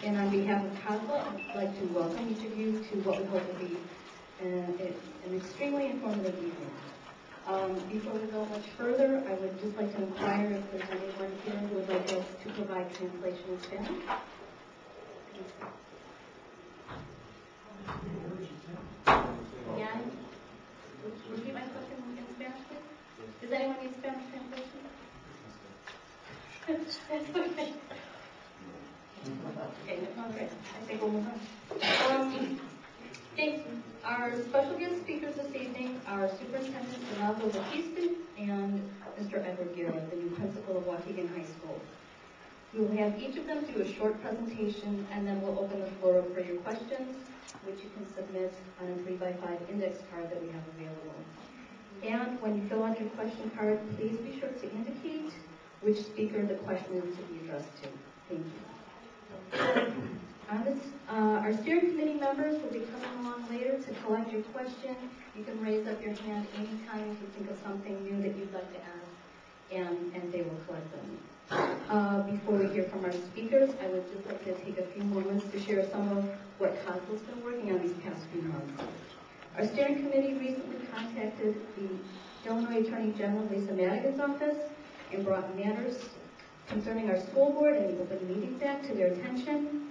And on behalf of COSLA, I'd like to welcome each of you to what we hope will be an extremely informative evening. Before we go much further, I would just like to inquire if there's anyone here who would like us to provide translation in Spanish. Again, repeat my question in Spanish, please. Does anyone need Spanish translation? That's okay. Okay, I think we'll move on. Thanks. Our special guest speakers this evening are Superintendent Ronaldo Batista and Mr. Edward Guerra, the new principal of Waukegan High School. We will have each of them do a short presentation, and then we'll open the floor up for your questions, which you can submit on a 3x5 index card that we have available. And when you fill out your question card, please be sure to indicate which speaker the question is to be addressed to. Thank you. Our steering committee members will be coming along later to collect your question. You can raise up your hand anytime if you think of something new that you'd like to ask, and they will collect them. Before we hear from our speakers, I would just like to take a few moments to share some of what COSLA's been working on these past few months. Our steering committee recently contacted the Illinois Attorney General Lisa Madigan's office and brought matters concerning our school board and the Open Meetings Act to their attention.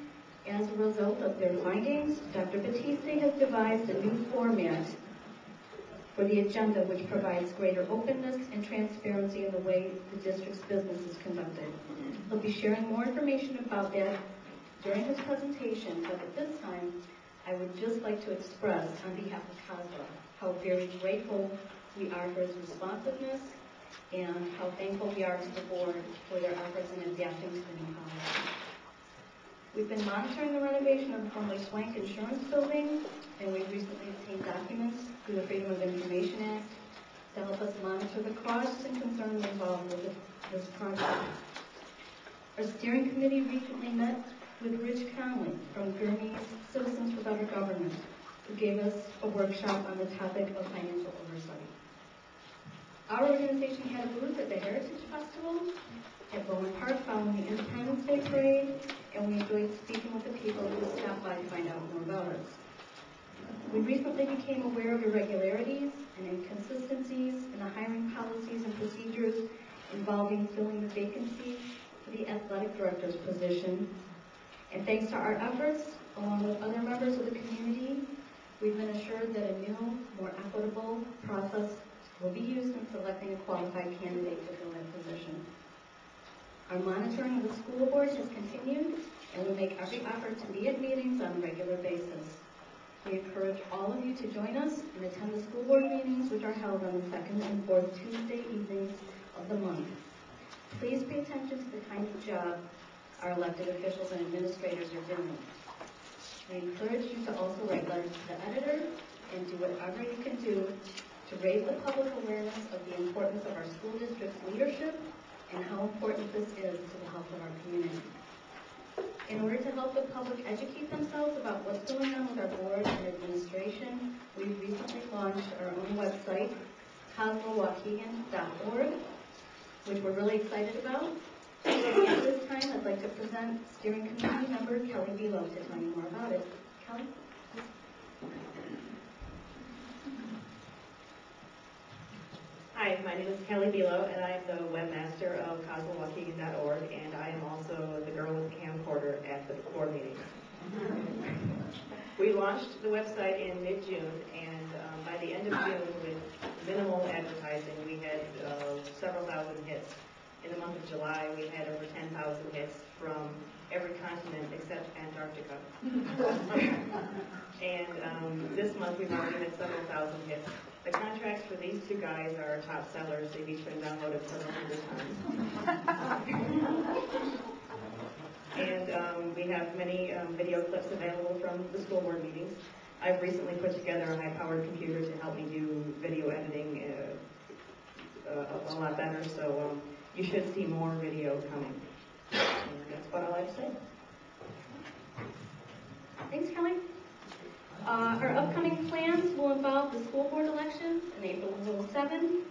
As a result of their findings, Dr. Batista has devised a new format for the agenda which provides greater openness and transparency in the way the district's business is conducted. He'll be sharing more information about that during his presentation, but at this time, I would just like to express on behalf of COSLA how very grateful we are for his responsiveness and how thankful we are to the board for their efforts in adapting to the new policy. We've been monitoring the renovation of the former Swank Insurance Building, and we've recently obtained documents through the Freedom of Information Act to help us monitor the costs and concerns involved with this project. Our steering committee recently met with Rich Conley from Gurney's Citizens for Better Government, who gave us a workshop on the topic of financial oversight. Our organization had a booth at the Heritage Festival at Bowman Park following the Independence Day Parade, and we enjoyed speaking with the people who stopped by to find out more about us. We recently became aware of irregularities and inconsistencies in the hiring policies and procedures involving filling the vacancy for the athletic director's position. And thanks to our efforts, along with other members of the community, we've been assured that a new, more equitable process will be used in selecting a qualified candidate to fill that position. Our monitoring of the school board has continued, and we make every effort to be at meetings on a regular basis. We encourage all of you to join us and attend the school board meetings, which are held on the second and fourth Tuesday evenings of the month. Please pay attention to the kind of job our elected officials and administrators are doing. We encourage you to also write letters to the editor and do whatever you can do to raise the public awareness of the importance of our school district's leadership and how important this is to the health of our community. In order to help the public educate themselves about what's going on with our board and administration, we've recently launched our own website, COSLA20060809Intro1, which we're really excited about. At this time, I'd like to present steering committee member Kelly Velo to tell you more about it. Kelly? Hi, my name is Kelly Velo, and I am the webmaster of COSLA20060809Intro1, and I am also the girl with the camcorder at the board meetings. We launched the website in mid-June, and by the end of June, with minimal advertising, we had several thousand hits. In the month of July, we had over 10,000 hits from every continent except Antarctica. And this month, we've already had several thousand hits. The contracts for these two guys are top sellers. They've each been downloaded several hundred times. And we have many video clips available from the school board meetings. I've recently put together a high-powered computer to help me do video editing a lot better, so you should see more video coming. And that's what I like to say. Thanks, Kelly. Our upcoming plans will involve the school board elections in April 2007.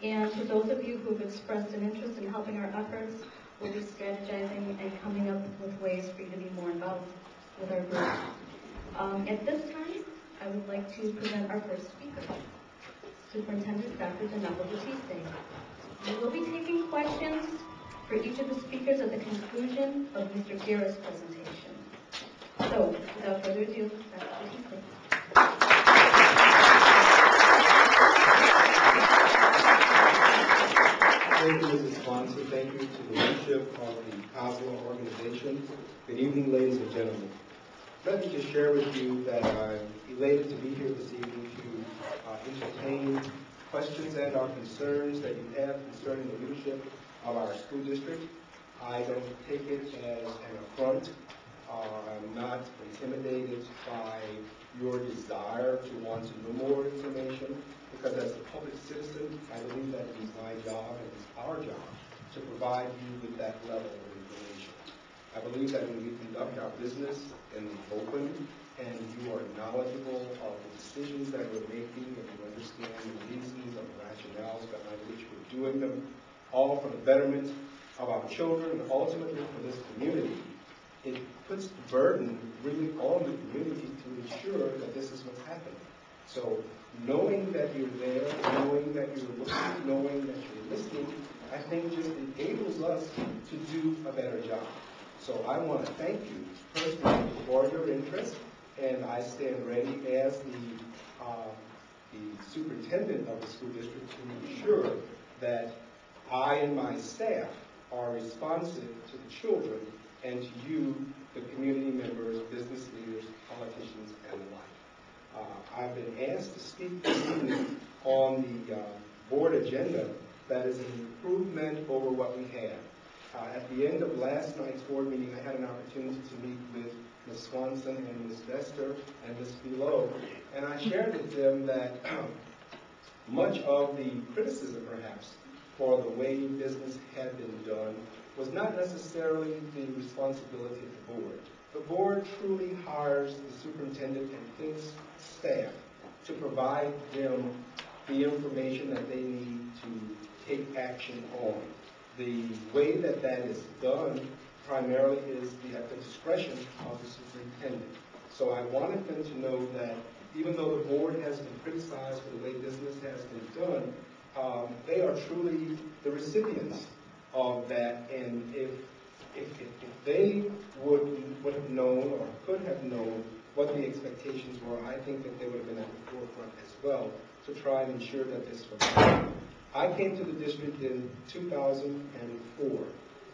And for those of you who have expressed an interest in helping our efforts, We'll be strategizing and coming up with ways for you to be more involved with our group. At this time, I would like to present our first speaker, Superintendent Dr. Danilo Batiste. We will be taking questions for each of the speakers at the conclusion of Mr. Guerra's presentation. So, without further ado, Dr. Batiste. Thank you, Mrs. Swanson. Thank you to the leadership of the COSLA organization. Good evening, ladies and gentlemen. Let me just share with you that I'm elated to be here this evening to entertain questions and our concerns that you have concerning the leadership of our school district. I don't take it as an affront. I'm not intimidated by your desire to want to know more information, because as a public citizen, I believe that it is my job and it's our job to provide you with that level of information. I believe that when we conduct our business in the open and you are knowledgeable of the decisions that we're making and you understand the reasons and the rationales behind which we're doing them, all for the betterment of our children and ultimately for this community, it puts the burden really on the community to ensure that this is what's happening. So knowing that you're there, knowing that you're looking, knowing that you're listening, I think just enables us to do a better job. So I want to thank you personally for your interest, and I stand ready as the superintendent of the school district to ensure that I and my staff are responsive to the children and to you, the community members, business leaders, politicians, and the like. I've been asked to speak this evening on the board agenda that is an improvement over what we had. At the end of last night's board meeting, I had an opportunity to meet with Ms. Swanson and Ms. Vester and Ms. Below, and I shared with them that much of the criticism, perhaps, for the way business had been done was not necessarily the responsibility of the board. The board truly hires the superintendent and his staff to provide them the information that they need to take action on. The way that that is done primarily is at the discretion of the superintendent. So I wanted them to know that even though the board has been criticized for the way business has been done, they are truly the recipients of that, and if they would have known or could have known what the expectations were, I think that they would have been at the forefront as well to try and ensure that this was done. I came to the district in 2004,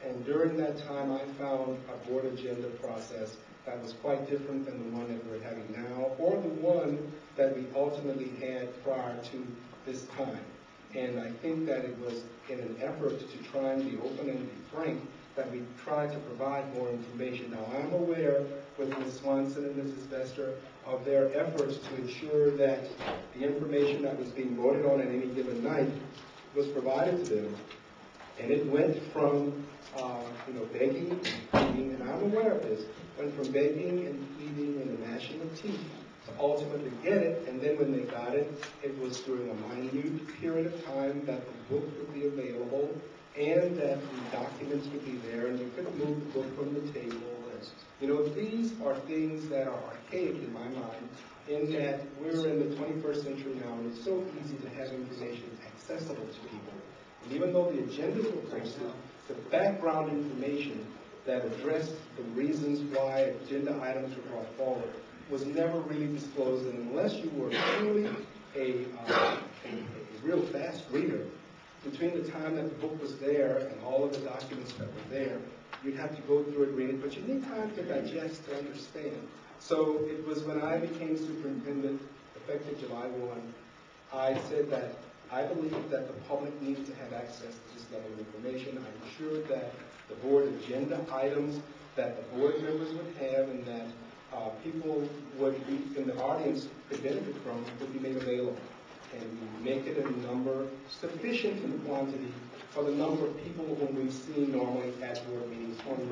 and during that time I found a board agenda process that was quite different than the one that we're having now, or the one that we ultimately had prior to this time. And I think that it was in an effort to try and be open and be frank that we tried to provide more information. Now, I'm aware with Ms. Swanson and Mrs. Vester of their efforts to ensure that the information that was being voted on at any given night was provided to them. And it went from, begging and pleading, and I'm aware of this, went from begging and pleading and gnashing of teeth to ultimately get it, and then when they got it, it was during a minute period of time that the book would be available and that the documents would be there, and you couldn't move the book from the table. And, these are things that are archaic in my mind, in that we're in the 21st century now, and it's so easy to have information accessible to people. And even though the agendas were posted, the background information that addressed the reasons why agenda items were brought forward was never really disclosed, and unless you were truly a real fast reader, between the time that the book was there and all of the documents that were there, you'd have to go through it, read it, but you need time to digest, to understand. So it was when I became superintendent, effective July 1, I said that I believe that the public needs to have access to this level of information. I ensured that the board agenda items that the board members would have and that people would be in the audience could benefit from would be made available. And we make it in a number sufficient in quantity for the number of people whom we've seen normally at board meetings on